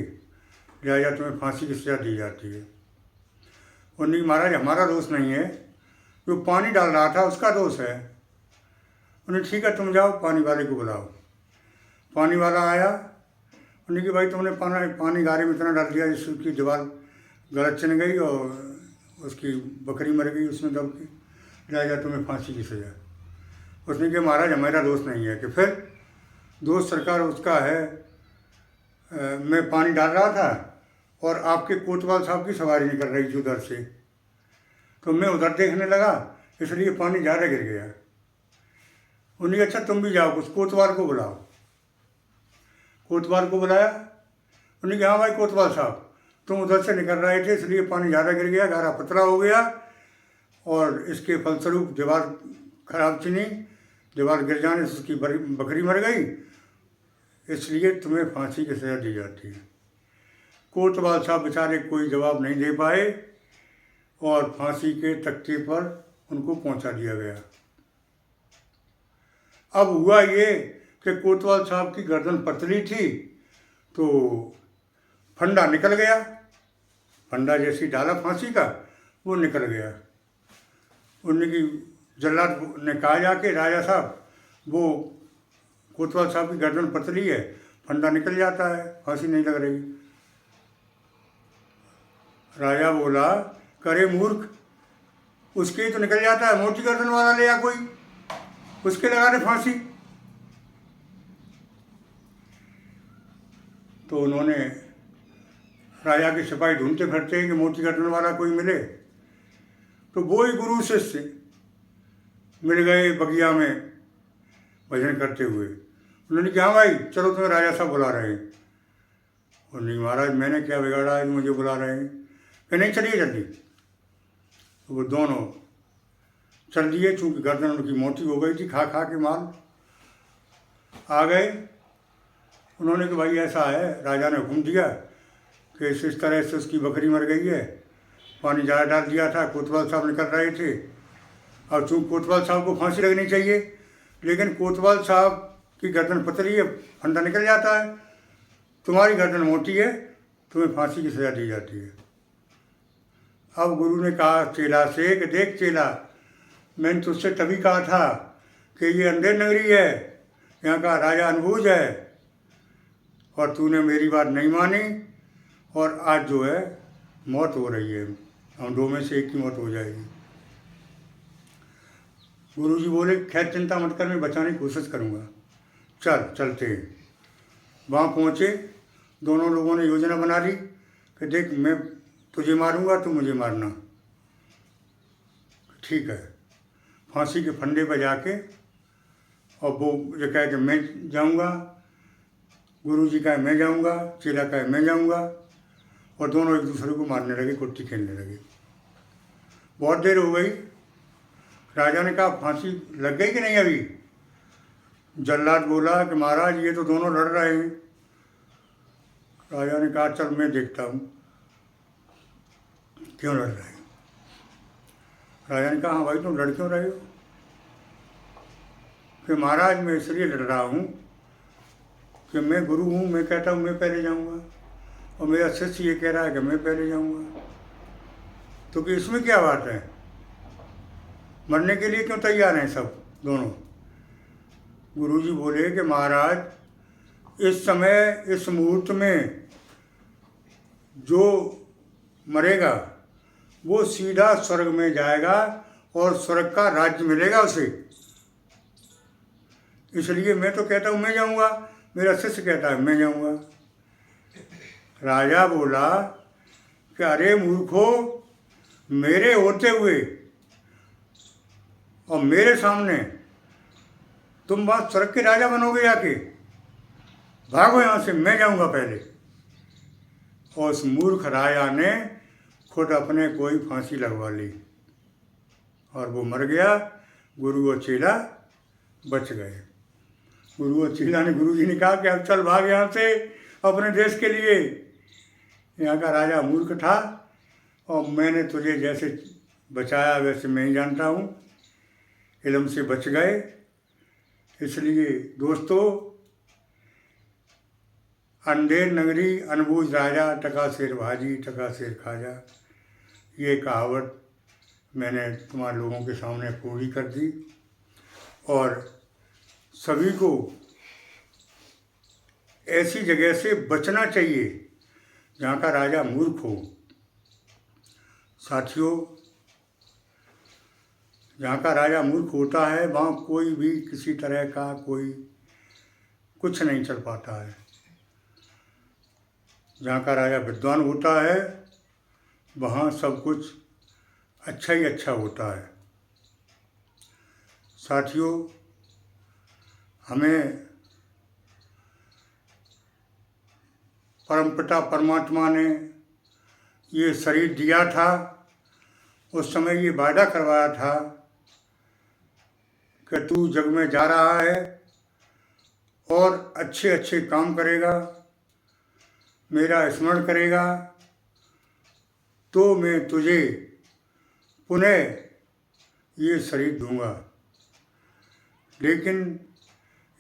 लिहाजा तुम्हें फांसी की सजा दी जाती है। उन्होंने महाराज हमारा दोष नहीं है, जो पानी डाल रहा था उसका दोष है। उन्हें ठीक है तुम जाओ पानी वाले को बुलाओ। पानी वाला आया, उन्हें कि भाई तुमने पानी गारे में इतना डाल दिया जिससे उसकी दीवार गलत चन गई और उसकी बकरी मर गई उसमें दब के, लिहाजा तुम्हें फांसी की सजा। उसने कहा महाराज हमारा दोष नहीं है। कि फिर दोष सरकार उसका है, मैं पानी डाल रहा था और आपके कोतवाल साहब की सवारी निकल रही थी उधर से, तो मैं उधर देखने लगा इसलिए पानी ज़्यादा गिर गया। उन्हें अच्छा तुम भी जाओ उस कोतवाल को बुलाओ। कोतवाल को बुलाया। उन्हें कहा हाँ भाई कोतवाल साहब तुम उधर से निकल रहे थे इसलिए पानी ज़्यादा गिर गया, गारा पतला हो गया और इसके फलस्वरूप दीवार खराब चनी, दीवार गिर जाने से उसकी बकरी मर गई, इसलिए तुम्हें फांसी की सजा दी जाती है। कोतवाल साहब बेचारे कोई जवाब नहीं दे पाए और फांसी के तख्ते पर उनको पहुंचा दिया गया। अब हुआ ये कि कोतवाल साहब की गर्दन पतली थी तो फंडा निकल गया। फंडा जैसी डाला फांसी का वो निकल गया। उनकी जल्लाद ने कहा जाके राजा साहब वो कोतवाल साहब की गर्दन पतली है, फंडा निकल जाता है, फांसी नहीं लग रही। राजा बोला करे मूर्ख, उसके ही तो निकल जाता है, मोटी गर्दन वाला ले आ कोई, उसके लगा दे फांसी। तो उन्होंने राजा के सिपाही ढूंढते फिरते हैं कि मोटी गर्दन वाला कोई मिले, तो वो ही गुरु शिष्य मिल गए बगिया में भजन करते हुए। उन्होंने कहा भाई चलो तुम्हें राजा साहब बुला रहे हैं। और नहीं महाराज मैंने क्या बिगाड़ा है मुझे बुला रहे हैं। कि नहीं चलिए जल्दी। तो वो दोनों चल दिए, चूँकि गर्दन उनकी मोटी हो गई थी खा खा के माल। आ गए। उन्होंने कहा भाई ऐसा है, राजा ने हुक्म दिया कि इस तरह से उसकी बकरी मर गई है, पानी ज़्यादा डाल दिया था, कोतवाल साहब निकल रहे थे। अब चूँकि कोतवाल साहब को फांसी लगनी चाहिए, लेकिन कोतवाल साहब की गर्दन पतली है, फंडा निकल जाता है, तुम्हारी गर्दन मोटी है, तुम्हें फांसी की सज़ा दी जाती है। अब गुरु ने कहा चेला से कि देख चेला, मैंने तुझसे तभी कहा था कि ये अंधेर नगरी है, यहाँ का राजा अनबूझ है, और तूने मेरी बात नहीं मानी और आज जो है मौत हो रही है, हम दो में से एक की मौत हो जाएगी। गुरुजी बोले खैर चिंता मत कर, मैं बचाने की कोशिश करूँगा, चलते हैं। वहाँ पहुँचे, दोनों लोगों ने योजना बना ली कि देख मैं तुझे मारूंगा, तू मुझे मारना। ठीक है। फांसी के फंदे पर जाके और वो जो कहे कि मैं जाऊंगा, गुरुजी कहे मैं जाऊंगा, चेला कहे मैं जाऊंगा, और दोनों एक दूसरे को मारने लगे, कुट्टी खेलने लगे। बहुत देर हो गई। राजा ने कहा फांसी लग गई कि नहीं अभी? जल्लाद बोला कि महाराज ये तो दोनों लड़ रहे हैं। राजा ने कहा चल मैं देखता हूँ क्यों लड़ रहे हैं। राजा ने कहा हाँ भाई तुम लड़ क्यों रहे हो? कि महाराज मैं इसलिए लड़ रहा हूँ कि मैं गुरु हूँ, मैं कहता हूँ मैं पहले जाऊँगा, और मेरा शिष्य ये कह रहा है कि मैं पहले जाऊँगा, तो कि इसमें क्या बात है? मरने के लिए क्यों तैयार हैं सब दोनों? गुरुजी बोले कि महाराज इस समय इस मुहूर्त में जो मरेगा वो सीधा स्वर्ग में जाएगा और स्वर्ग का राज्य मिलेगा उसे, इसलिए मैं तो कहता हूँ मैं जाऊँगा, मेरा शिष्य कहता है मैं जाऊँगा। राजा बोला कि अरे मूर्खो, मेरे होते हुए और मेरे सामने तुम बात स्वर्ग के राजा बनोगे जाके? भागो यहाँ से, मैं जाऊँगा पहले। और उस मूर्ख राजा ने खुद अपने कोई फांसी लगवा ली और वो मर गया। गुरु और चेला बच गए। गुरु और चेला ने, गुरु जी ने कहा कि अब चल भाग यहाँ से अपने देश के लिए। यहाँ का राजा मूर्ख था और मैंने तुझे जैसे बचाया वैसे मैं ही जानता हूँ, इल्म से बच गए। इसलिए दोस्तों, अंधेर नगरी अनबूझ राजा, टका शेर भाजी टका शेर खाजा, ये कहावत मैंने तुम्हारे लोगों के सामने पूरी कर दी। और सभी को ऐसी जगह से बचना चाहिए जहाँ का राजा मूर्ख हो। साथियों, जहाँ का राजा मूर्ख होता है वहाँ कोई भी किसी तरह का कोई कुछ नहीं चल पाता है। जहाँ का राजा विद्वान होता है वहाँ सब कुछ अच्छा ही अच्छा होता है। साथियों, हमें परमपिता परमात्मा ने ये शरीर दिया था, उस समय ये वादा करवाया था कि तू जग में जा रहा है और अच्छे अच्छे काम करेगा, मेरा स्मरण करेगा, तो मैं तुझे पुनः ये शरीर दूंगा। लेकिन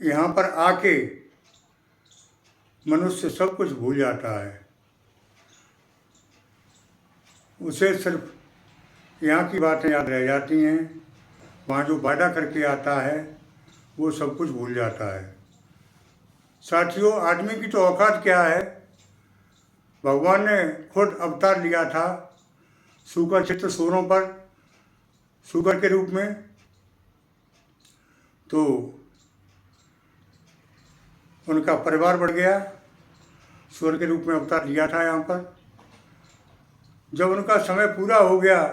यहाँ पर आके मनुष्य सब कुछ भूल जाता है। उसे सिर्फ यहाँ की बातें याद रह जाती हैं, वहाँ जो वादा करके आता है वो सब कुछ भूल जाता है। साथियों, आदमी की तो औकात क्या है। भगवान ने खुद अवतार लिया था सूकर चित्र सूरों पर, सूकर के रूप में, तो उनका परिवार बढ़ गया। सूर के रूप में अवतार लिया था यहाँ पर। जब उनका समय पूरा हो गया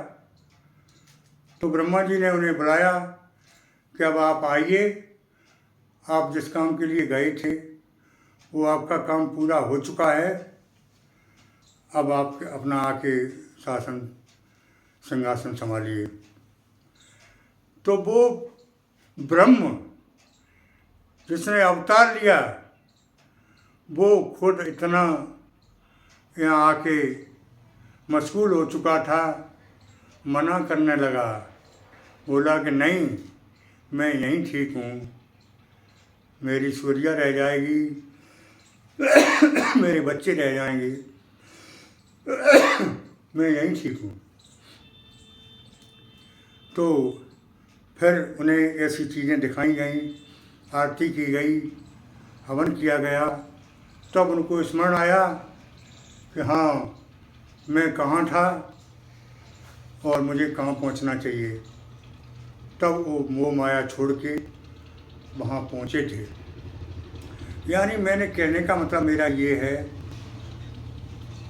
तो ब्रह्मा जी ने उन्हें बुलाया कि अब आप आइए, आप जिस काम के लिए गए थे वो आपका काम पूरा हो चुका है, अब आप अपना आके शासन सिंहासन संभालिए। तो वो ब्रह्म जिसने अवतार लिया वो खुद इतना यहाँ आके मशगूल हो चुका था, मना करने लगा, बोला कि नहीं, मैं यहीं ठीक हूँ, मेरी सूर्या रह जाएगी, मेरे बच्चे रह जाएंगे, मैं यहीं ठीक हूँ। तो फिर उन्हें ऐसी चीज़ें दिखाई गईं, आरती की गई, हवन किया गया। तब उनको स्मरण आया कि हाँ, मैं कहाँ था और मुझे कहाँ पहुँचना चाहिए। तब वो मोह माया छोड़ के वहाँ पहुँचे थे। यानी मैंने कहने का मतलब मेरा ये है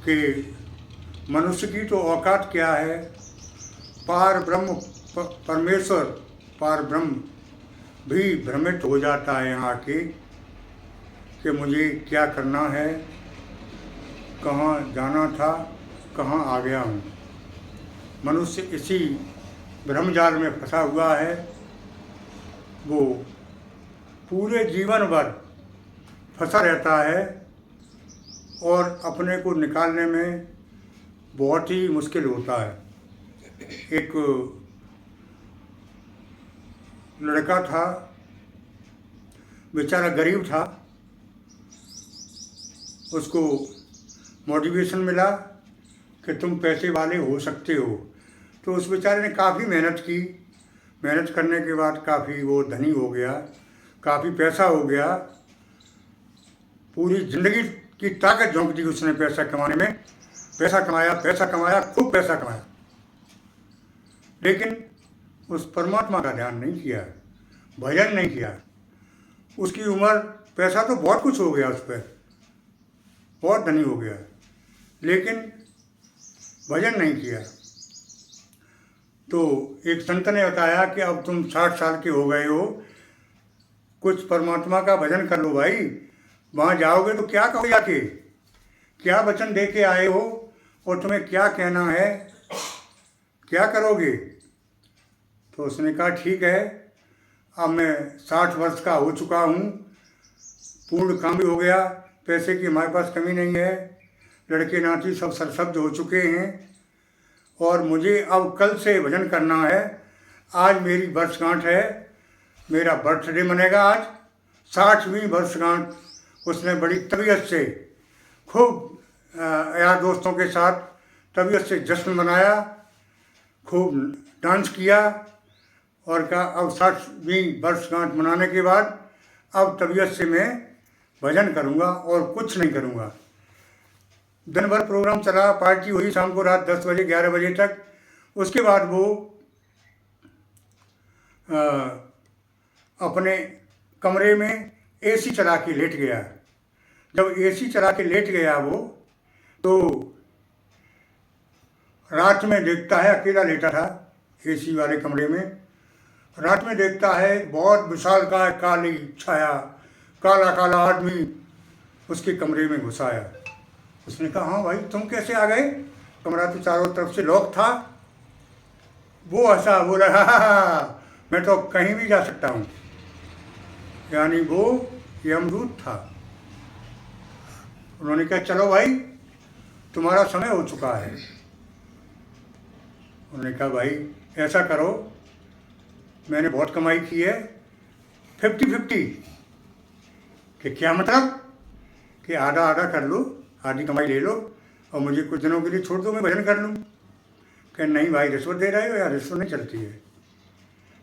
कि मनुष्य की तो औकात क्या है। पार ब्रह्म परमेश्वर पार ब्रह्म भी भ्रमित हो जाता है यहाँ आके कि मुझे क्या करना है, कहाँ जाना था, कहाँ आ गया हूँ। मनुष्य इसी भ्रमजाल में फंसा हुआ है। वो पूरे जीवन भर फंसा रहता है और अपने को निकालने में बहुत ही मुश्किल होता है। एक लड़का था, बेचारा गरीब था, उसको मोटिवेशन मिला कि तुम पैसे वाले हो सकते हो। तो उस बेचारे ने काफ़ी मेहनत की। मेहनत करने के बाद काफ़ी वो धनी हो गया, काफ़ी पैसा हो गया। पूरी ज़िंदगी की ताकत झोंक दी उसने पैसा कमाने में। पैसा कमाया, खूब पैसा कमाया, लेकिन उस परमात्मा का ध्यान नहीं किया, भजन नहीं किया। उसकी उम्र, पैसा तो बहुत कुछ हो गया, उस पर बहुत धनी हो गया, लेकिन भजन नहीं किया। तो एक संत ने बताया कि अब तुम 60 साल के हो गए हो, कुछ परमात्मा का भजन कर लो भाई। वहाँ जाओगे तो क्या कहोगे जाके, क्या वचन दे के आए हो और तुम्हें क्या कहना है, क्या करोगे। तो उसने कहा ठीक है, अब मैं 60 वर्ष का हो चुका हूँ, पूर्ण काम भी हो गया, पैसे की हमारे पास कमी नहीं है, लड़के नाती सब सरसब्ज हो चुके हैं और मुझे अब कल से भजन करना है। आज मेरी वर्षगांठ है, मेरा बर्थडे मनेगा आज, 60वीं वर्षगांठ। उसने बड़ी तबीयत से खूब यार दोस्तों के साथ तबीयत से जश्न मनाया, खूब डांस किया और कहा अब 60वीं वर्षगांठ मनाने के बाद अब तबीयत से मैं भजन करूंगा और कुछ नहीं करूंगा। दिन भर प्रोग्राम चला, पार्टी हुई, शाम को रात 10 बजे 11 बजे तक। उसके बाद वो अपने कमरे में एसी चला के लेट गया। जब एसी चला के लेट गया वो, तो रात में देखता है, अकेला लेटा था एसी वाले कमरे में, रात में देखता है बहुत विशालकाय काली छाया, काला काला आदमी उसके कमरे में घुस आया। उसने कहा हाँ भाई तुम कैसे आ गए, कमरा तो चारों तरफ से लॉक था। वो ऐसा बोला मैं तो कहीं भी जा सकता हूँ, यानी वो यमदूत था। उन्होंने कहा चलो भाई तुम्हारा समय हो चुका है। उन्होंने कहा भाई ऐसा करो, मैंने बहुत कमाई की है, 50-50। कि क्या मतलब, कि आधा आधा कर लो, आधी कमाई ले लो और मुझे कुछ दिनों के लिए छोड़ दो, मैं भजन कर लूँ। कह नहीं भाई रिश्वत दे रहे हो यार, रिश्वत नहीं चलती है।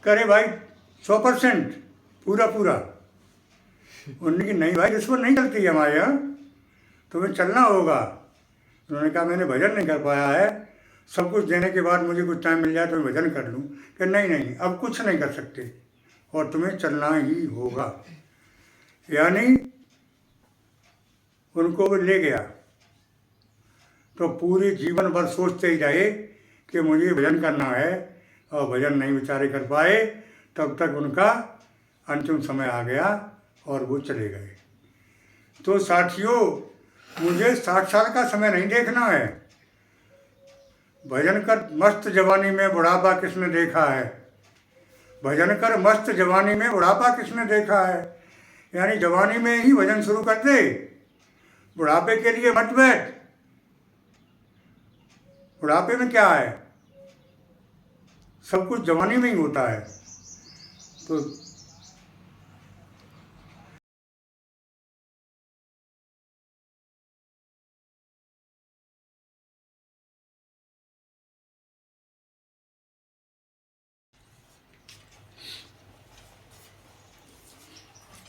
करे भाई 100% पूरा पूरा। उन्होंने कि नहीं भाई रिश्वत नहीं चलती है हमारे यहाँ, तुम्हें चलना होगा। उन्होंने कहा मैंने भजन नहीं कर पाया है, सब कुछ देने के बाद मुझे कुछ टाइम मिल जाए तो मैं भजन कर लूँ। कि नहीं नहीं अब कुछ नहीं कर सकते और तुम्हें चलना ही होगा। यानी उनको वो ले गया। तो पूरे जीवन भर सोचते ही रहे कि मुझे भजन करना है और भजन नहीं बेचारे कर पाए। तब तक उनका अंतिम समय आ गया और वो चले गए। तो साथियों मुझे 60 साल का समय नहीं देखना है। भजन कर मस्त जवानी में बुढ़ापा किसने देखा है, भजन कर मस्त जवानी में बुढ़ापा किसने देखा है। यानी जवानी में ही भजन शुरू कर दे, बुढ़ापे के लिए मत बैठ। बुढ़ापे में क्या है, सब कुछ जवानी में ही होता है। तो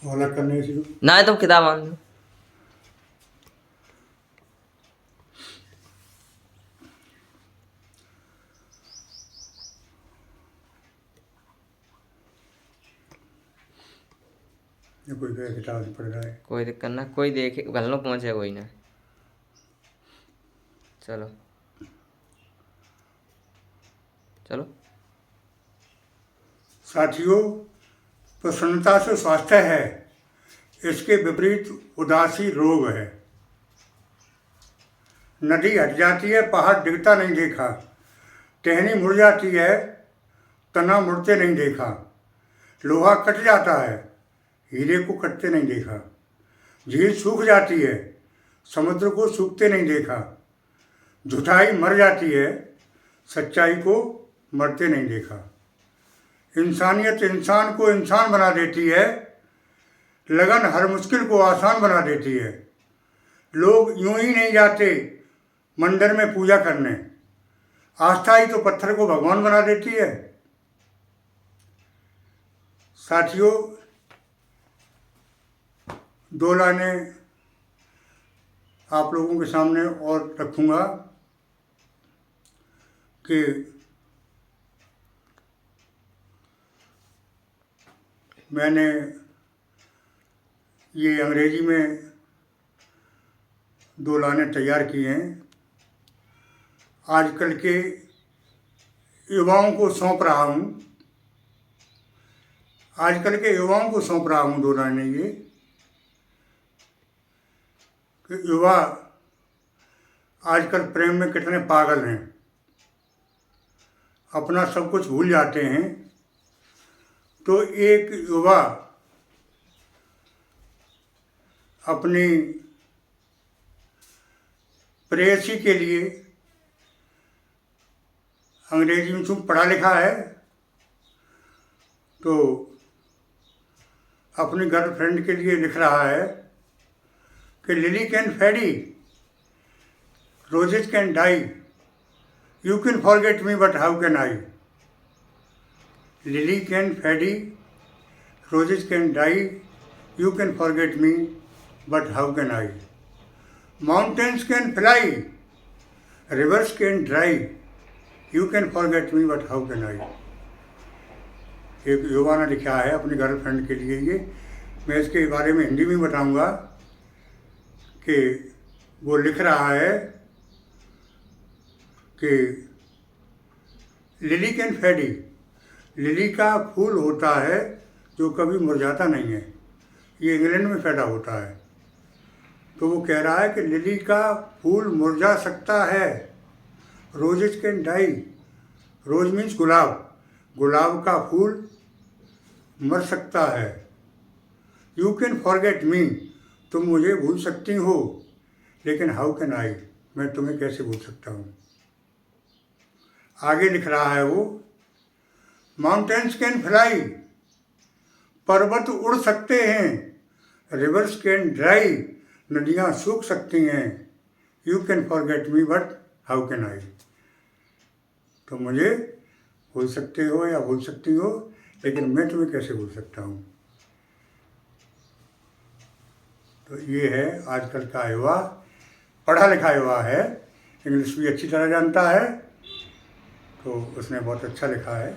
वाला करने से ना तुम किताब आन दो। कोई गया किताब पढ़ रहा है, कोई दिक्कत ना, कोई देखे घलनो पहुंचे कोई ना। चलो चलो। साथियों प्रसन्नता से स्वास्थ्य है, इसके विपरीत उदासी रोग है। नदी हट जाती है, पहाड़ डिगता नहीं देखा, टहनी मुड़ जाती है, तना मुड़ते नहीं देखा, लोहा कट जाता है, हीरे को कटते नहीं देखा, झील सूख जाती है, समुद्र को सूखते नहीं देखा, झूठाई मर जाती है, सच्चाई को मरते नहीं देखा। इंसानियत इंसान को इंसान बना देती है, लगन हर मुश्किल को आसान बना देती है। लोग यूं ही नहीं जाते मंदिर में पूजा करने, आस्था ही तो पत्थर को भगवान बना देती है। साथियों 2 लाइनें आप लोगों के सामने और रखूँगा कि मैंने ये अंग्रेजी में 2 लाइनें तैयार की हैं, आजकल के युवाओं को सौंप रहा हूँ। आजकल के युवाओं को सौंप रहा हूँ 2 लाइनें ये, कि युवा आजकल प्रेम में कितने पागल हैं, अपना सब कुछ भूल जाते हैं, तो एक युवा अपनी प्रेयसी के लिए, अंग्रेजी में चूँकि पढ़ा लिखा है तो अपनी गर्लफ्रेंड के लिए लिख रहा है कि lily can fade, roses can die, you can forget me but how can I. Lily can fade, roses can die, you can forget me but how can I. Mountains can fly, rivers can dry, you can forget me but how can I. एक युवा ने लिखा है अपनी girlfriend के लिए ये। मैं इसके बारे में हिंदी में बताऊंगा कि वो लिख रहा है कि लिली कैन फेडी, लिली का फूल होता है जो कभी मुरझाता नहीं है, ये इंग्लैंड में पैदा होता है। तो वो कह रहा है कि लिली का फूल मुरझा सकता है, roses can die, rose means गुलाब, गुलाब का फूल मर सकता है। यू कैन फॉरगेट मी, तुम मुझे भूल सकती हो, लेकिन हाउ कैन आई, मैं तुम्हें कैसे भूल सकता हूँ। आगे लिख रहा है वो, माउंटेन्स कैन फ्लाई, पर्वत उड़ सकते हैं, रिवर्स कैन ड्राई, नदियाँ सूख सकती हैं, you can forget me but how can आई, तो मुझे भूल सकते हो या भूल सकती हो, लेकिन मैं तुम्हें कैसे भूल सकता हूँ। तो ये है आजकल का युवा, पढ़ा लिखा युवा है, इंग्लिश भी अच्छी तरह जानता है, तो उसने बहुत अच्छा लिखा है।